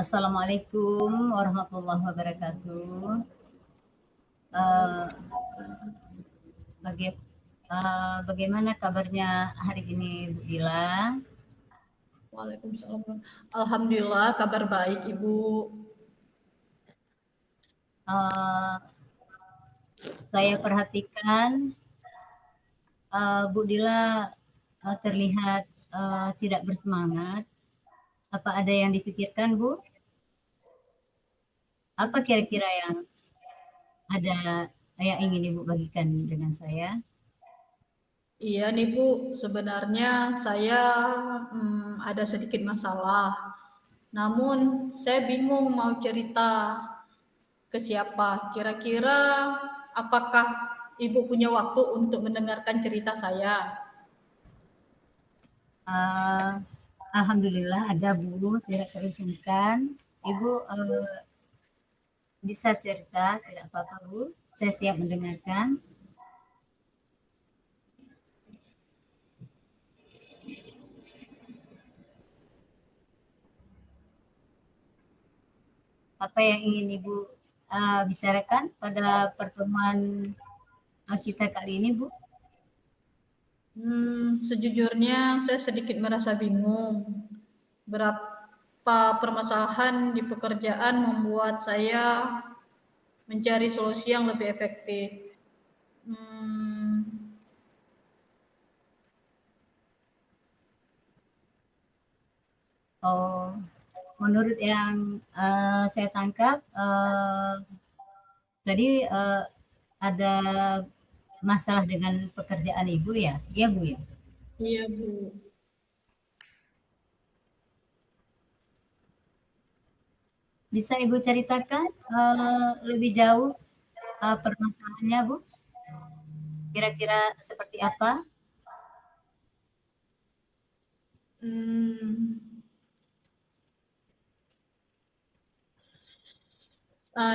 Assalamualaikum warahmatullahi wabarakatuh. Eee, bagaimana kabarnya hari ini, Bu Dila? Waalaikumsalam. Alhamdulillah, kabar baik, Ibu. Eee, saya perhatikan, Bu Dila, terlihat, tidak bersemangat. Apa ada yang dipikirkan, Bu? Apa kira-kira yang ada yang ingin Ibu bagikan dengan saya? Iya nih, Bu, sebenarnya saya ada sedikit masalah. Namun saya bingung mau cerita ke siapa. Kira-kira apakah Ibu punya waktu untuk mendengarkan cerita saya? Eee, Alhamdulillah ada, Bu, tidak terusankan. Ibu, bisa cerita, tidak apa-apa, Bu. Saya siap mendengarkan. Apa yang ingin Ibu bicarakan pada pertemuan kita kali ini, Bu? Sejujurnya saya sedikit merasa bingung. Berapa permasalahan di pekerjaan membuat saya mencari solusi yang lebih efektif. Hmm, Oh, menurut yang saya tangkap, tadi ada masalah dengan pekerjaan Ibu ya? Iya, Bu ya? iya, Bu. Bisa Ibu ceritakan lebih jauh permasalahannya, Bu? Kira-kira seperti apa? Hmm,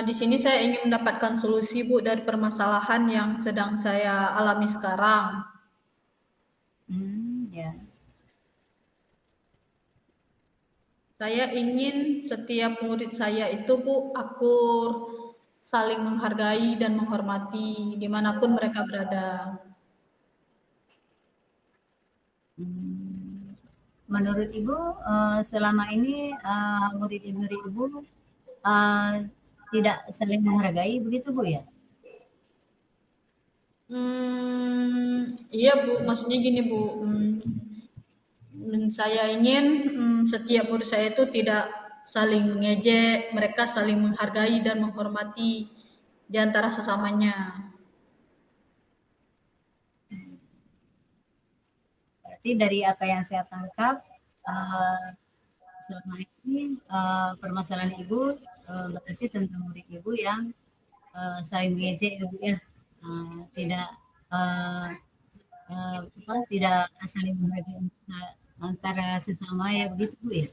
di sini saya ingin mendapatkan solusi, Bu, dari permasalahan yang sedang saya alami sekarang. Ya. Saya ingin setiap murid saya itu, Bu, akur, saling menghargai dan menghormati dimanapun mereka berada. Hmm. Menurut Ibu, selama ini murid-murid Ibu uh, tidak saling menghargai, begitu Bu ya? Iya, Bu, maksudnya gini, Bu. Saya ingin setiap murid saya itu tidak saling mengejek, mereka saling menghargai dan menghormati di antara sesamanya. Berarti dari apa yang saya tangkap, uh, selama ini permasalahan Ibu berarti tentang murid Ibu yang saling mengejek ya Bu ya, tidak uh, tidak saling menghargai antara sesama ya begitu Bu ya?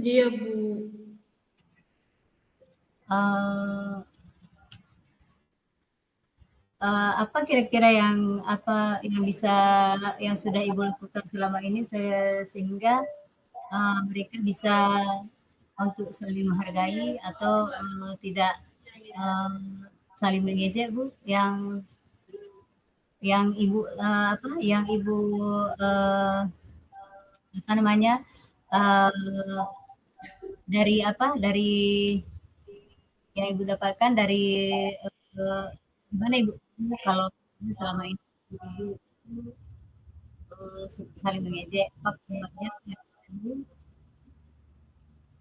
Iya, Bu. Uh, apa kira-kira yang bisa yang sudah Ibu lakukan selama ini sehingga mereka bisa untuk saling menghargai atau tidak uh, saling mengejek, Bu? Yang Ibu apa namanya uh, dari yang Ibu dapatkan dari gimana Ibu kalau selama ini Ibu saling mengejek apa penyebabnya?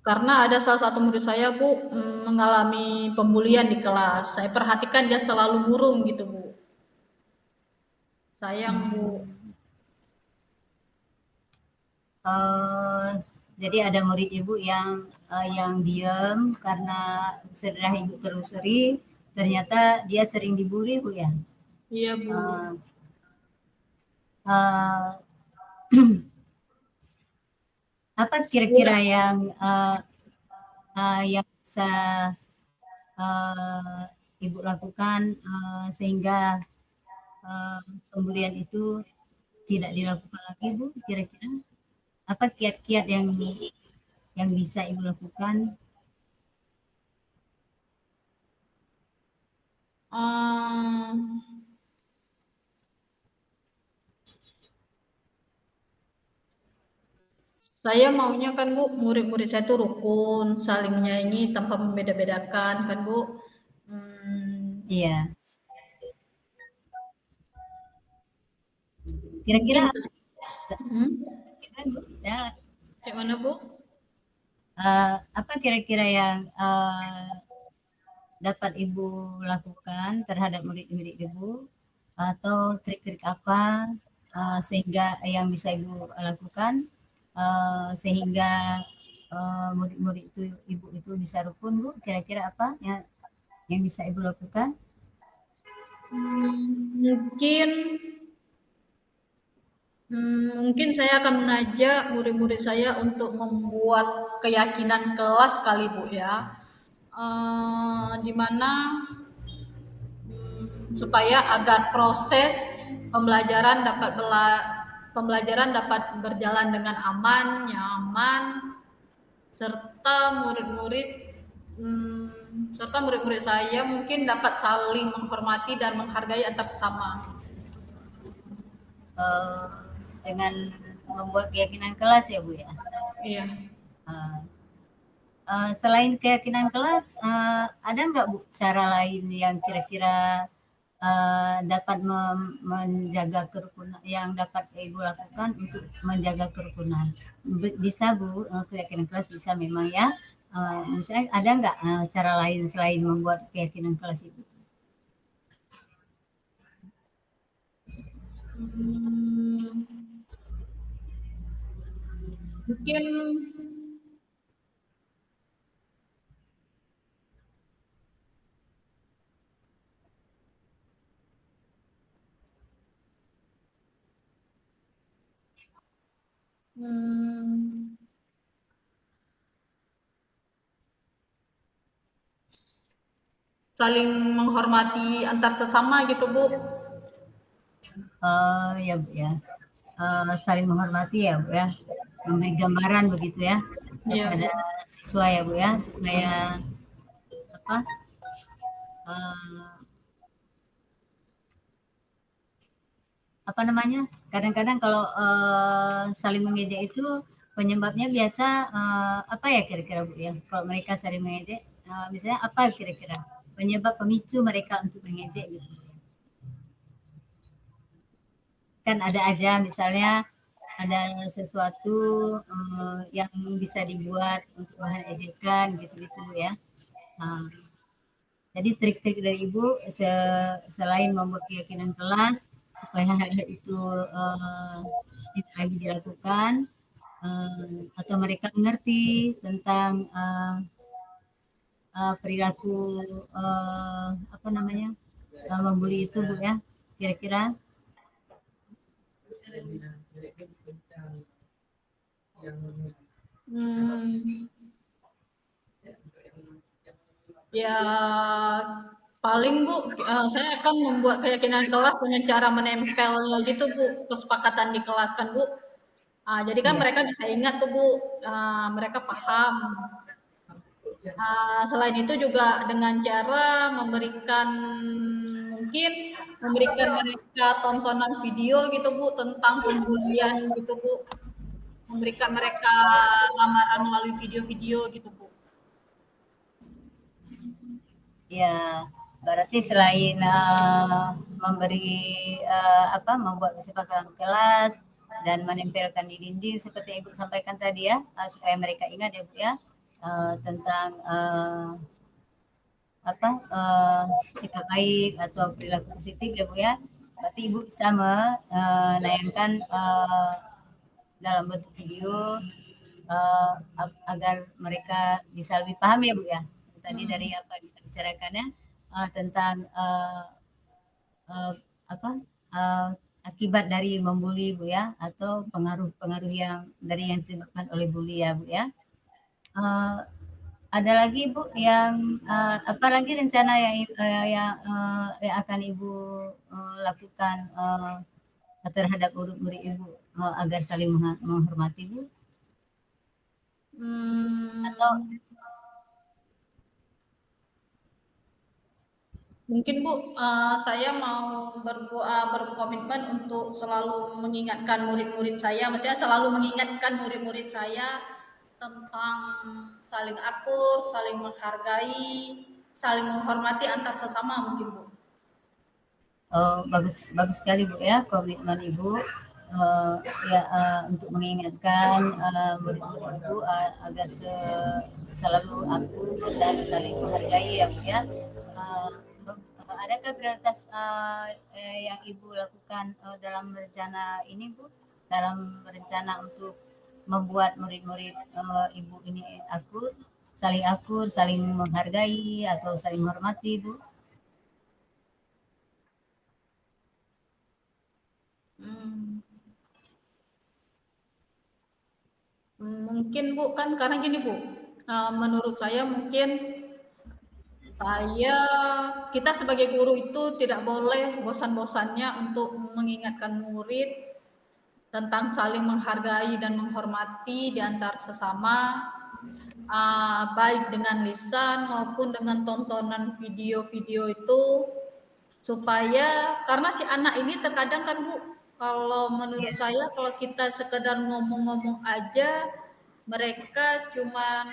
Karena ada salah satu murid saya, Bu, mengalami pembulian di kelas. Saya perhatikan dia selalu murung gitu, Bu. Sayang, Bu. Hmm, eh, jadi ada murid Ibu yang diam karena setelah Ibu telusuri ternyata dia sering dibully Bu ya. Iya, Bu. Eh, eh, apa kira-kira Enggak. yang bisa uh, Ibu lakukan sehingga uh, pembelian itu tidak dilakukan lagi Bu? Kira-kira apa kiat-kiat yang bisa Ibu lakukan? Saya maunya kan Bu, murid-murid saya itu rukun, saling menyayangi tanpa membeda-bedakan kan Bu. Iya. Mungkin Kira-kira hmm, gimana, Bu? Ya, kayak mana Bu? apa kira-kira yang dapat Ibu lakukan terhadap murid-murid Ibu, atau trik-trik apa sehingga yang bisa Ibu lakukan sehingga murid-murid itu Ibu itu bisa rukun, Bu? Kira-kira apa yang bisa Ibu lakukan? Mungkin mungkin saya akan mengajak murid-murid saya untuk membuat keyakinan kelas kali Bu ya. Di mana supaya agar proses pembelajaran pembelajaran dapat berjalan dengan aman, nyaman, serta murid-murid saya mungkin dapat saling menghormati dan menghargai antar sesama. Eh, dengan membuat keyakinan kelas ya, Bu ya. Iya. Eh, selain keyakinan kelas, ada nggak Bu cara lain yang kira-kira dapat menjaga kerukunan, yang dapat Ibu lakukan untuk menjaga kerukunan? Bisa Bu, keyakinan kelas bisa memang ya. Misalnya ada nggak cara lain selain membuat keyakinan kelas itu? Hmm, mungkin hmm, saling menghormati antar sesama gitu Bu. Ya Bu ya. Saling menghormati ya Bu ya. Memberi gambaran begitu ya Iya kepada Bu. siswa ya Bu ya, supaya apa eh, apa namanya, kadang-kadang kalau saling mengejek itu penyebabnya biasa apa ya kira-kira Bu ya, kalau mereka saling mengejek misalnya apa kira-kira penyebab pemicu mereka untuk mengejek gitu? Kan ada aja misalnya ada sesuatu yang bisa dibuat untuk bahan ejekan gitu-gitu ya. Nah, jadi trik-trik dari Ibu selain membuat keyakinan kelas supaya hal itu tidak lagi dilakukan, atau mereka mengerti tentang perilaku apa namanya membuli itu Bu ya, kira-kira. Hmm, ya paling Bu, saya akan membuat keyakinan kelas dengan cara menempelnya gitu Bu, kesepakatan di kelas kan Bu. Jadi kan Iya. mereka bisa ingat tuh Bu, mereka paham. Selain itu juga dengan cara mungkin memberikan mereka tontonan video gitu Bu tentang pembulian gitu Bu, memberikan mereka gambaran melalui video-video gitu Bu. Ya, berarti selain memberi apa membuat kesepakatan kelas dan menempelkan di dinding seperti Ibu sampaikan tadi ya, supaya mereka ingat ya Bu ya tentang apa sikap baik atau perilaku positif ya Bu ya. Berarti Ibu bisa menayangkan dalam bentuk video uh, agar mereka bisa lebih paham ya Bu ya. Tadi dari Hmm. apa kita bicarakan ya tentang uh, apa akibat dari membuli Bu ya, atau pengaruh-pengaruh yang dari yang disebabkan oleh bully ya Bu ya. Uh, ada lagi Bu yang apa lagi rencana yang akan Ibu lakukan terhadap murid-murid Ibu agar saling menghormati Bu? Atau mungkin Bu, saya mau berkomitmen untuk selalu mengingatkan murid-murid saya, maksudnya selalu mengingatkan murid-murid saya tentang saling akur, saling menghargai, saling menghormati antar sesama mungkin Bu. bagus bagus sekali Bu ya komitmen Ibu eh, ya untuk mengingatkan murid-murid Ibu agar selalu akur dan saling menghargai ya Bu ya. Eh, adakah prioritas yang Ibu lakukan dalam rencana ini Bu? Dalam rencana untuk membuat murid-murid Ibu ini akur, saling menghargai atau saling menghormati Bu? Hmm, mungkin Bu kan karena gini Bu, menurut saya mungkin kita sebagai guru itu tidak boleh bosan-bosannya untuk mengingatkan murid tentang saling menghargai dan menghormati di antar sesama, baik dengan lisan maupun dengan tontonan video-video itu, supaya karena si anak ini terkadang kan Bu, kalau menurut saya kalau kita sekedar ngomong-ngomong aja, mereka cuman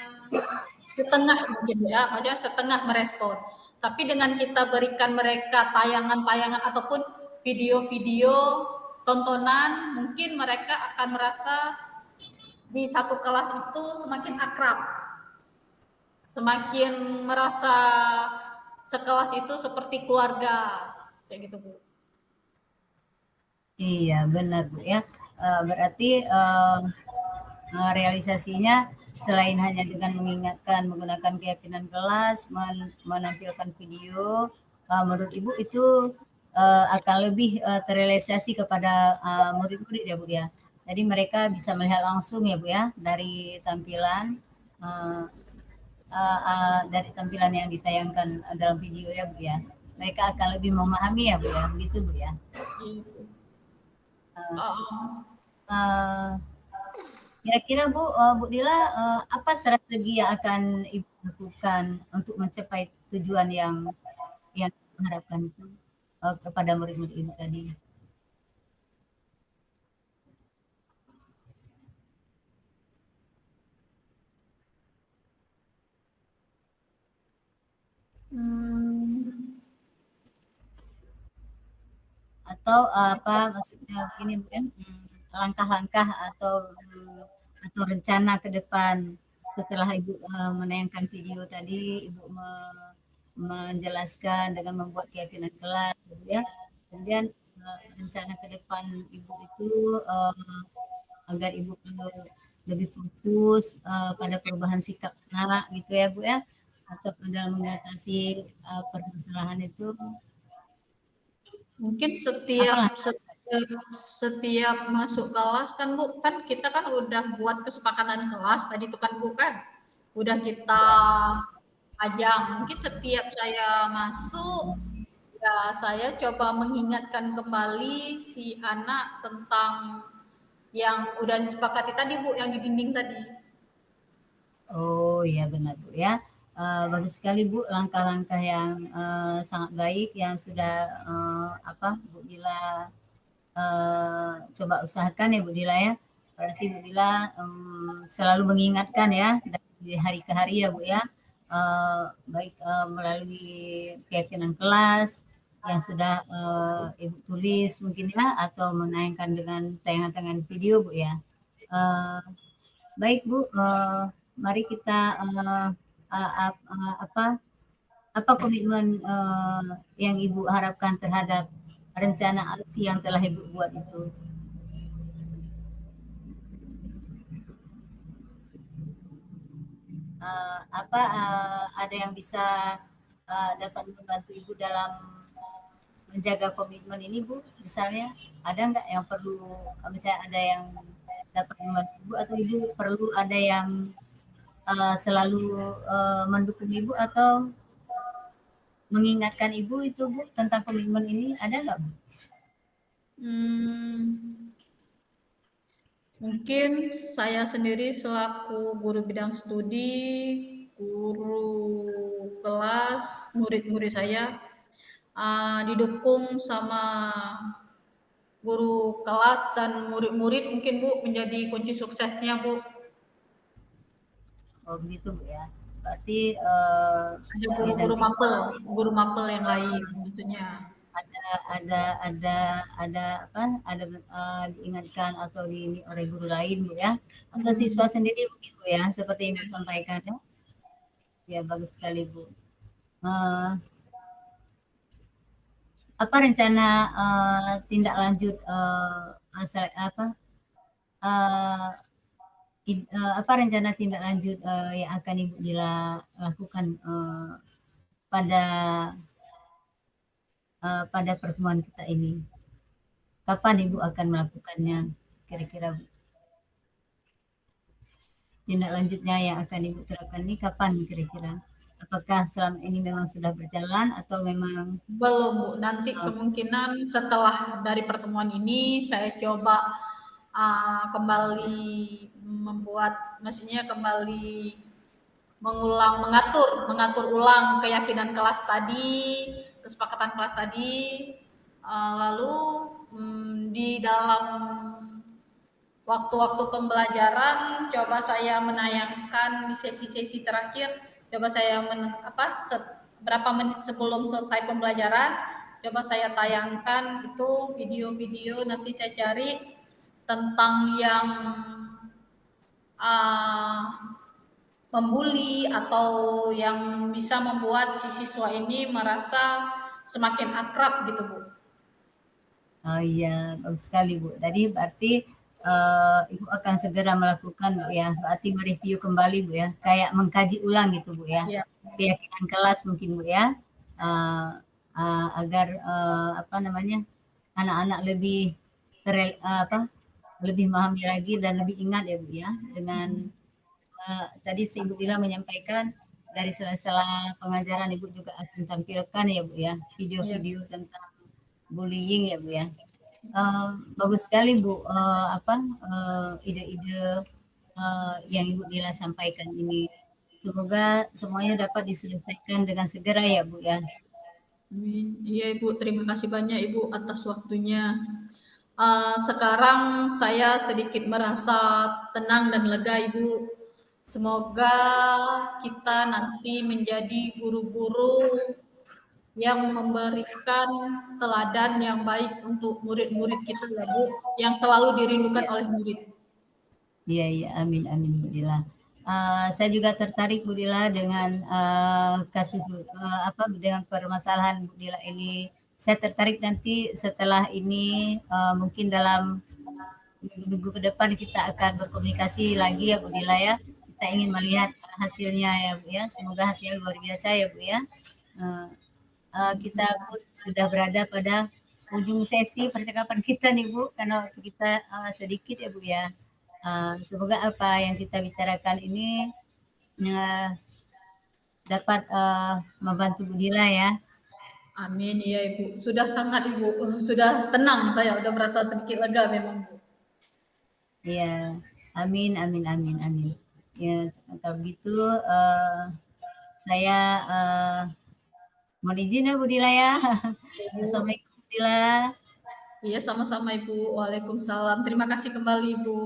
setengah mungkin ya, maksudnya setengah merespon. Tapi dengan kita berikan mereka tayangan-tayangan ataupun video-video tontonan, mungkin mereka akan merasa di satu kelas itu semakin akrab, semakin merasa sekelas itu seperti keluarga, kayak gitu Bu. Iya benar Bu ya. Berarti realisasinya selain hanya dengan mengingatkan menggunakan keyakinan kelas, menampilkan video, menurut Ibu itu akan lebih terrealisasi kepada murid-murid ya Bu ya. Jadi mereka bisa melihat langsung ya Bu ya dari tampilan uh, dari tampilan yang ditayangkan dalam video ya Bu ya. Mereka akan lebih memahami ya Bu ya, begitu Bu ya. Gitu. Uh, Uh, uh, Kira-kira Bu Dila, apa strategi yang akan Ibu lakukan untuk mencapai tujuan yang diharapkan itu kepada murid-murid Ibu tadi? hmm, Atau apa maksudnya begini Bu ya, langkah-langkah atau rencana ke depan setelah Ibu menayangkan video tadi, Ibu menjelaskan dengan membuat keyakinan kelas, gitu ya. Kemudian rencana ke depan Ibu itu agar Ibu lebih fokus pada perubahan sikap anak gitu ya Bu ya, atau dalam mengatasi permasalahan itu mungkin apalah. setiap masuk kelas kan Bu, kan kita kan udah buat kesepakatan kelas tadi tuh kan Bu kan, udah kita ajang. Mungkin setiap saya masuk, ya saya coba mengingatkan kembali si anak tentang yang udah disepakati tadi Bu, yang di dinding tadi. Oh iya benar Bu ya. Bagus sekali Bu langkah-langkah yang sangat baik yang sudah apa Bu Dila coba usahakan ya Bu Dila ya. Berarti Bu Dila selalu mengingatkan ya dari hari ke hari ya Bu ya. Baik melalui keyakinan kelas yang sudah Ibu tulis mungkin ya atau menayangkan dengan tayangan-tayangan video Bu ya. Eh, Baik Bu, mari kita apa komitmen yang Ibu harapkan terhadap rencana aksi yang telah Ibu buat itu? Ada yang bisa dapat membantu Ibu dalam menjaga komitmen ini Bu? Misalnya ada nggak yang perlu, misalnya ada yang dapat membantu Ibu atau Ibu perlu ada yang selalu mendukung Ibu atau mengingatkan Ibu itu Bu tentang komitmen ini ada nggak Bu? Hmm, Mungkin saya sendiri selaku guru bidang studi, guru kelas, murid-murid saya didukung sama guru kelas dan murid-murid mungkin Bu menjadi kunci suksesnya Bu. Oh begitu Bu ya. Berarti Ada didampingi guru mapel yang lain maksudnya. ada apa, ada diingatkan atau ini oleh guru lain Bu ya, atau Hmm. siswa sendiri mungkin Bu ya, seperti yang Ibu sampaikan ya. Ya bagus sekali Bu. Eh, apa rencana tindak lanjut apa eh, apa rencana tindak lanjut yang akan Ibu Dila lakukan pada pada pertemuan kita ini? Kapan Ibu akan melakukannya kira-kira Bu? Tindak lanjutnya yang akan Ibu terapkan ini kapan kira-kira? Apakah selama ini memang sudah berjalan atau memang Belum Bu, nanti kemungkinan setelah dari pertemuan ini saya coba kembali membuat, maksudnya kembali mengatur ulang keyakinan kelas tadi, kesepakatan kelas tadi, lalu di dalam waktu-waktu pembelajaran coba saya menayangkan di sesi-sesi terakhir, coba saya berapa menit sebelum selesai pembelajaran coba saya tayangkan itu video-video, nanti saya cari tentang yang uh, membuli atau yang bisa membuat si siswa ini merasa semakin akrab gitu Bu. Oh iya, bagus sekali Bu. Tadi berarti Ibu akan segera melakukan Bu ya, berarti mereview kembali Bu ya, kayak mengkaji ulang gitu Bu ya, Ya. keyakinan kelas mungkin Bu ya, agar apa namanya anak-anak lebih apa lebih memahami lagi dan lebih ingat ya Bu ya, dengan tadi si Ibu Dila menyampaikan dari sela-sela pengajaran Ibu juga akan tampilkan ya Bu ya, video-video tentang bullying ya Bu ya. Bagus sekali Bu, ide-ide yang Ibu Dila sampaikan ini. Semoga semuanya dapat diselesaikan dengan segera ya Bu ya. Iya Ibu, terima kasih banyak Ibu atas waktunya. Sekarang saya sedikit merasa tenang dan lega Ibu. Semoga kita nanti menjadi guru-guru yang memberikan teladan yang baik untuk murid-murid kita ya Bu, yang selalu dirindukan oleh murid. Iya, iya, amin, amin, Bu Dila. Saya juga tertarik Bu Dila dengan kasus apa dengan permasalahan Bu Dila ini. Saya tertarik nanti setelah ini mungkin dalam minggu-minggu ke depan kita akan berkomunikasi lagi ya Bu Dila ya. Kita ingin melihat hasilnya ya Bu ya. Semoga hasilnya luar biasa ya Bu ya. Uh, kita pun sudah berada pada ujung sesi percakapan kita nih Bu, karena waktu kita sedikit ya Bu ya. Semoga apa yang kita bicarakan ini dapat membantu Bu Dila ya. Amin, iya Ibu. Sudah sangat Ibu, sudah tenang saya, udah merasa sedikit lega memang Bu. Iya, amin, amin, amin, amin. Ya, kalau begitu saya mohon izin ya Bu Dila ya. Assalamualaikum Bu Dila. Iya, sama-sama Ibu. Waalaikumsalam. Terima kasih kembali Ibu.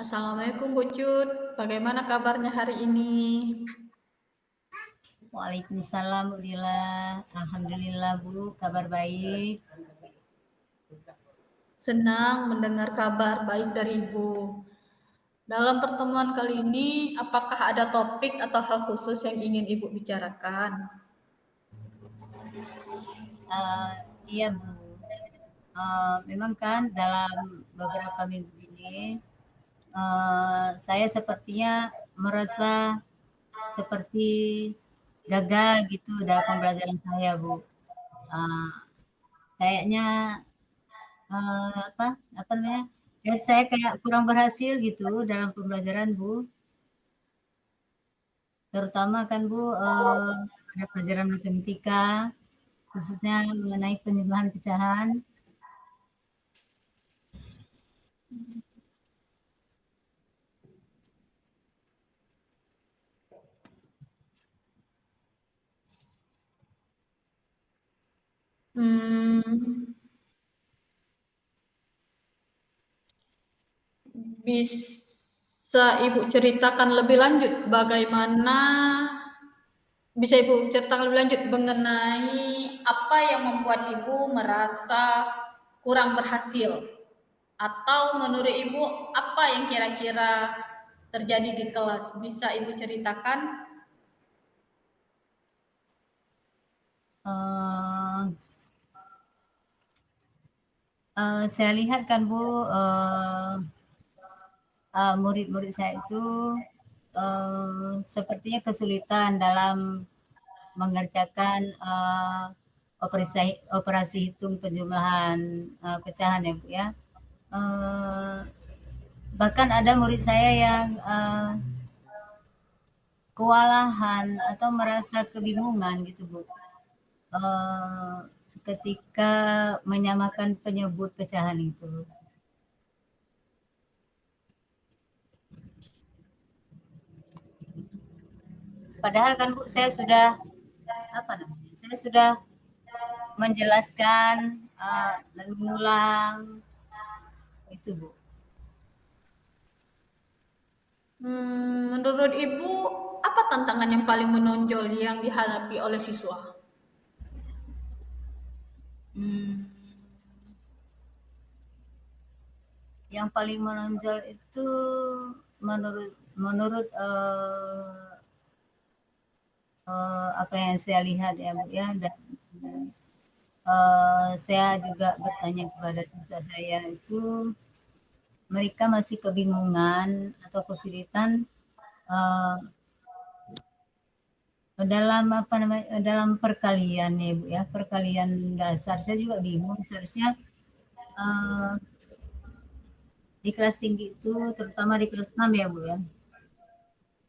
Assalamualaikum Bu Cut, bagaimana kabarnya hari ini? Waalaikumsalam Bu Dila. Alhamdulillah Bu, kabar baik. Senang mendengar kabar baik dari Ibu. Dalam pertemuan kali ini, apakah ada topik atau hal khusus yang ingin Ibu bicarakan? Iya Bu, memang kan dalam beberapa minggu ini saya sepertinya merasa seperti gagal gitu dalam pembelajaran saya, Bu. Uh, Kayaknya apa apa namanya? Ya saya kayak kurang berhasil gitu dalam pembelajaran, Bu. Terutama kan, Bu, pada pelajaran matematika, khususnya mengenai penjumlahan pecahan. Hmm, bisa Ibu ceritakan lebih lanjut bagaimana bisa Ibu ceritakan lebih lanjut mengenai apa yang membuat Ibu merasa kurang berhasil? Atau menurut Ibu apa yang kira-kira terjadi di kelas? Bisa Ibu ceritakan? Uh, saya lihat kan, Bu, murid-murid saya itu sepertinya kesulitan dalam mengerjakan operasi hitung penjumlahan pecahan ya, Bu ya. Uh, Bahkan ada murid saya yang kewalahan atau merasa kebingungan gitu, Bu. Uh, Ketika menyamakan penyebut pecahan itu. Padahal kan, Bu, saya sudah apa namanya? Saya sudah menjelaskan dan mengulang itu, Bu. Menurut Ibu, apa tantangan yang paling menonjol yang dihadapi oleh siswa? Hmm, yang paling menonjol itu menurut menurut apa yang saya lihat ya, Bu ya, dan saya juga bertanya kepada siswa saya itu mereka masih kebingungan atau kesulitan uh, dalam apa namanya dalam perkalian ya, Bu ya, perkalian dasar. Saya juga bingung seharusnya uh, di kelas tinggi itu terutama di kelas 6 ya, Bu ya.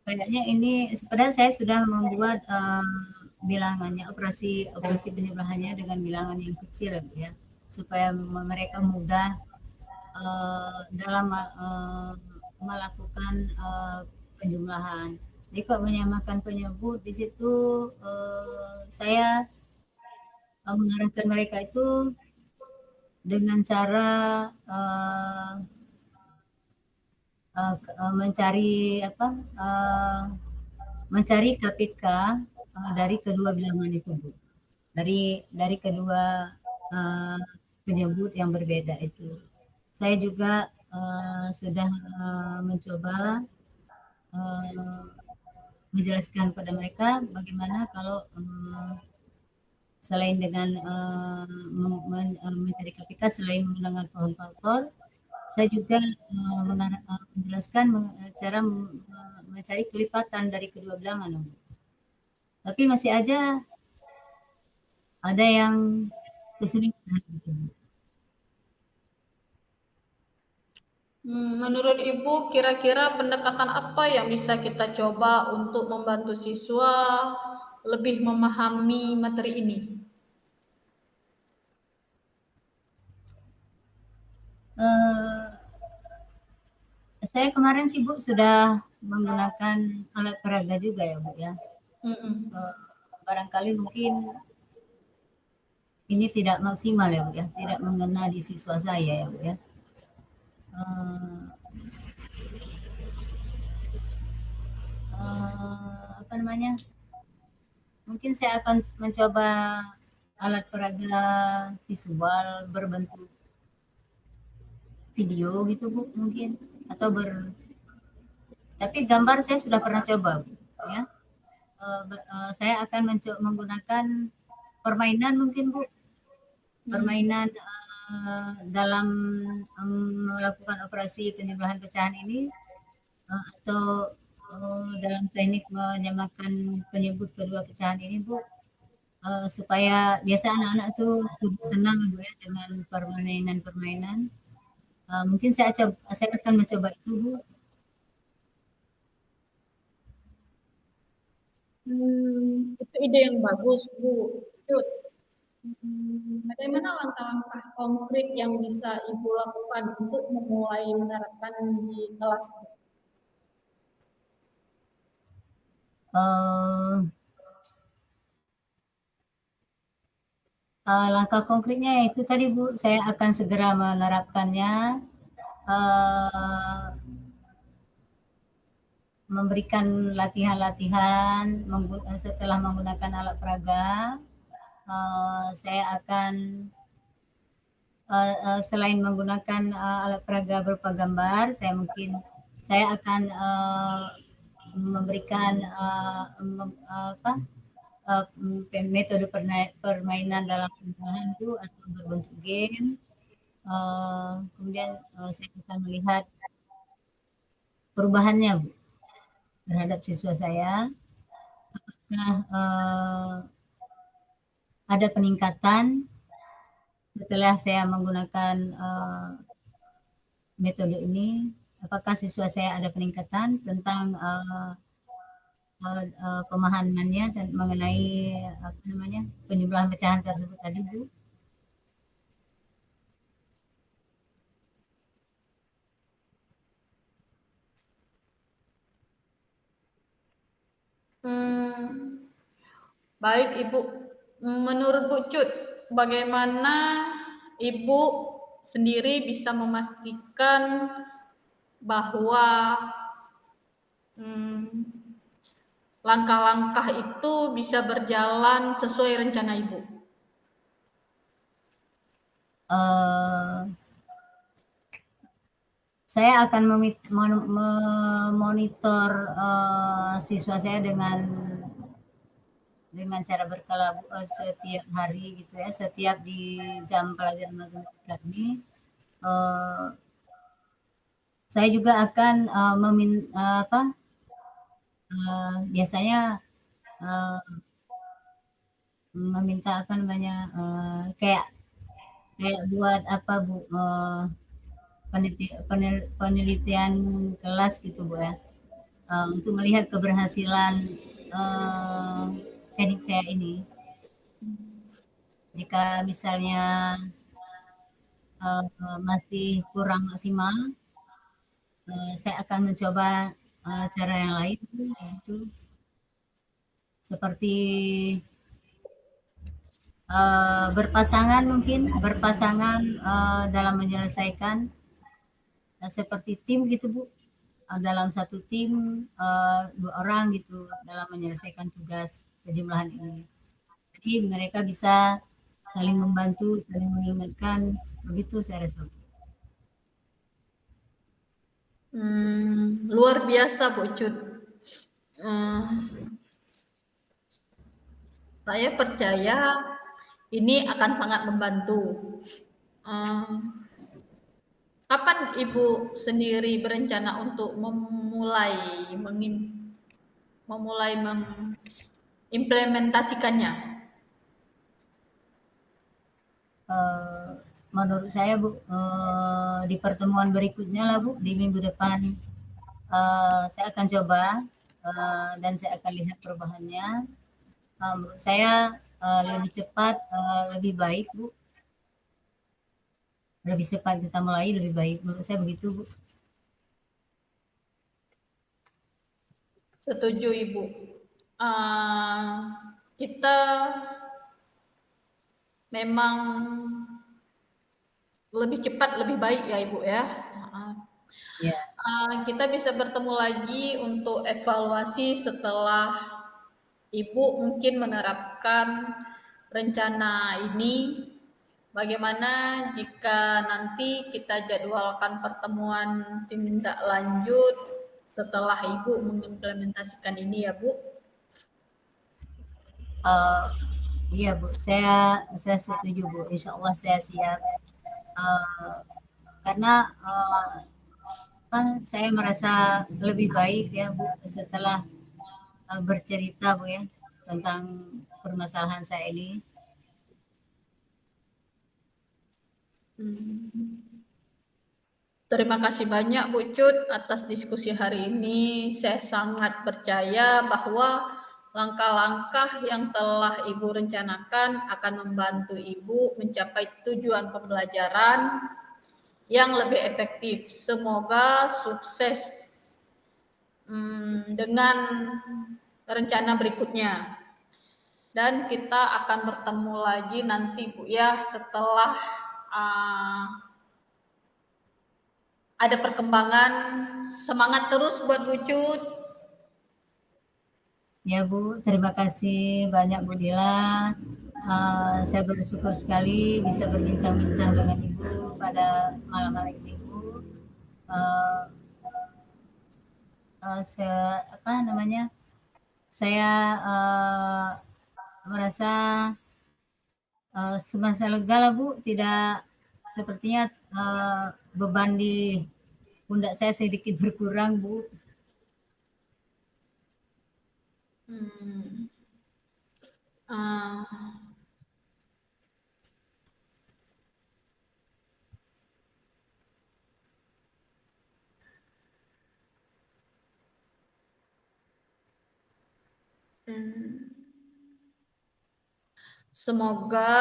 Kayaknya ini sebenarnya saya sudah membuat bilangannya operasi operasi penjumlahannya dengan bilangan yang kecil ya, Bu ya, supaya mereka mudah dalam melakukan penjumlahan. Jadi kalau menyamakan penyebut di situ saya mengarahkan mereka itu dengan cara uh, mencari apa mencari KPK dari kedua bilangan itu, Bu. Dari kedua uh, penyebut yang berbeda itu. Saya juga sudah mencoba uh, menjelaskan pada mereka bagaimana kalau selain dengan mencari KPK selain menggunakan pohon faktor, saya juga menjelaskan cara mencari kelipatan dari kedua bilangan. Tapi masih aja ada yang kesulitan. Gitu. Menurut Ibu, kira-kira pendekatan apa yang bisa kita coba untuk membantu siswa lebih memahami materi ini? Eh, saya kemarin sih, Bu, sudah menggunakan alat peraga juga ya, Bu ya. Mm-mm. Eh, Barangkali mungkin ini tidak maksimal ya, Bu ya, tidak mengena di siswa saya ya, Bu ya. Eh, Apa namanya? Mungkin saya akan mencoba alat peraga visual berbentuk video gitu, Bu, mungkin atau tapi gambar saya sudah pernah coba, Bu, ya. Saya akan menggunakan permainan mungkin, Bu, Hmm. permainan dalam melakukan operasi penyembelahan pecahan ini atau dalam teknik menyamakan penyebut kedua pecahan ini Bu, supaya biasa anak-anak tuh senang Bu ya dengan permainan-permainan. Mungkin saya akan mencoba itu Bu. Itu ide yang bagus, Bu. Cut. Bagaimana langkah-langkah konkret yang bisa Ibu lakukan untuk memulai menerapkan di kelas? Uh, Langkah konkretnya itu tadi Bu, saya akan segera menerapkannya, uh, memberikan latihan-latihan setelah menggunakan alat peraga. Saya akan selain menggunakan alat peraga berupa gambar, saya akan memberikan metode permainan dalam penyembelahan itu atau berbentuk game. Kemudian saya akan melihat perubahannya Bu, terhadap siswa saya. Apakah ada peningkatan setelah saya menggunakan metode ini? Apakah siswa saya ada peningkatan tentang pemahamannya dan mengenai apa namanya penyembelahan pecahan tersebut tadi Bu? Baik Ibu, menurut Bu Cut, bagaimana Ibu sendiri bisa memastikan bahwa langkah-langkah itu bisa berjalan sesuai rencana Ibu? Saya akan memonitor siswa saya dengan cara berkala setiap hari gitu ya, setiap di jam pelajaran matematika ini. Saya juga akan biasanya meminta apa namanya kayak buat apa Bu, penelitian kelas gitu Bu ya, untuk melihat keberhasilan teknik saya ini. Jika misalnya masih kurang maksimal, saya akan mencoba cara yang lain, yaitu seperti berpasangan dalam menyelesaikan seperti tim gitu Bu, dalam satu tim 2 orang gitu dalam menyelesaikan tugas penjumlahan ini. Jadi mereka bisa saling membantu, saling mengingatkan, begitu saya rasa. Luar biasa Bu Cut. Saya percaya ini akan sangat membantu. Kapan Ibu sendiri berencana untuk memulai mengimplementasikannya? Menurut saya Bu, di pertemuan berikutnya lah Bu, di minggu depan saya akan coba dan saya akan lihat perubahannya. Menurut saya lebih cepat, lebih baik Bu. Lebih cepat kita mulai lebih baik. Menurut saya begitu Bu. Setuju Ibu. Kita memang lebih cepat lebih baik ya Ibu ya. Ya. Kita bisa bertemu lagi untuk evaluasi setelah Ibu mungkin menerapkan rencana ini. Bagaimana jika nanti kita jadwalkan pertemuan tindak lanjut setelah Ibu mengimplementasikan ini ya Bu? Iya Bu, saya setuju Bu. Insya Allah saya siap. uh, karena saya merasa lebih baik ya Bu setelah bercerita Bu ya tentang permasalahan saya ini. Terima kasih banyak Bu Cut atas diskusi hari ini. Saya sangat percaya bahwa langkah-langkah yang telah Ibu rencanakan akan membantu Ibu mencapai tujuan pembelajaran yang lebih efektif. Semoga sukses dengan rencana berikutnya. Dan kita akan bertemu lagi nanti Bu ya setelah ada perkembangan. Semangat terus buat Bu Cut. Ya Bu, terima kasih banyak Bu Dila. Saya bersyukur sekali bisa berbincang-bincang dengan Ibu pada malam hari ini Bu. Apa namanya? Saya merasa merasa lega lah Bu, tidak sepertinya beban di pundak saya sedikit berkurang Bu. Semoga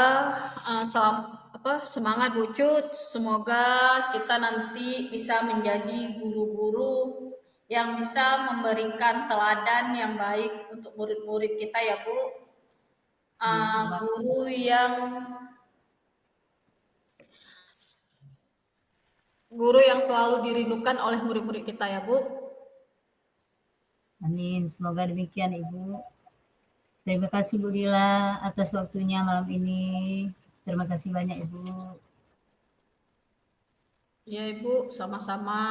semangat Bu Cut. Semoga kita nanti bisa menjadi guru-guru yang bisa memberikan teladan yang baik untuk murid-murid kita ya Bu. Guru yang selalu dirindukan oleh murid-murid kita ya Bu. Amin, semoga demikian Ibu. Terima kasih Bu Dila atas waktunya malam ini. Terima kasih banyak Ibu. Ya Ibu, sama-sama.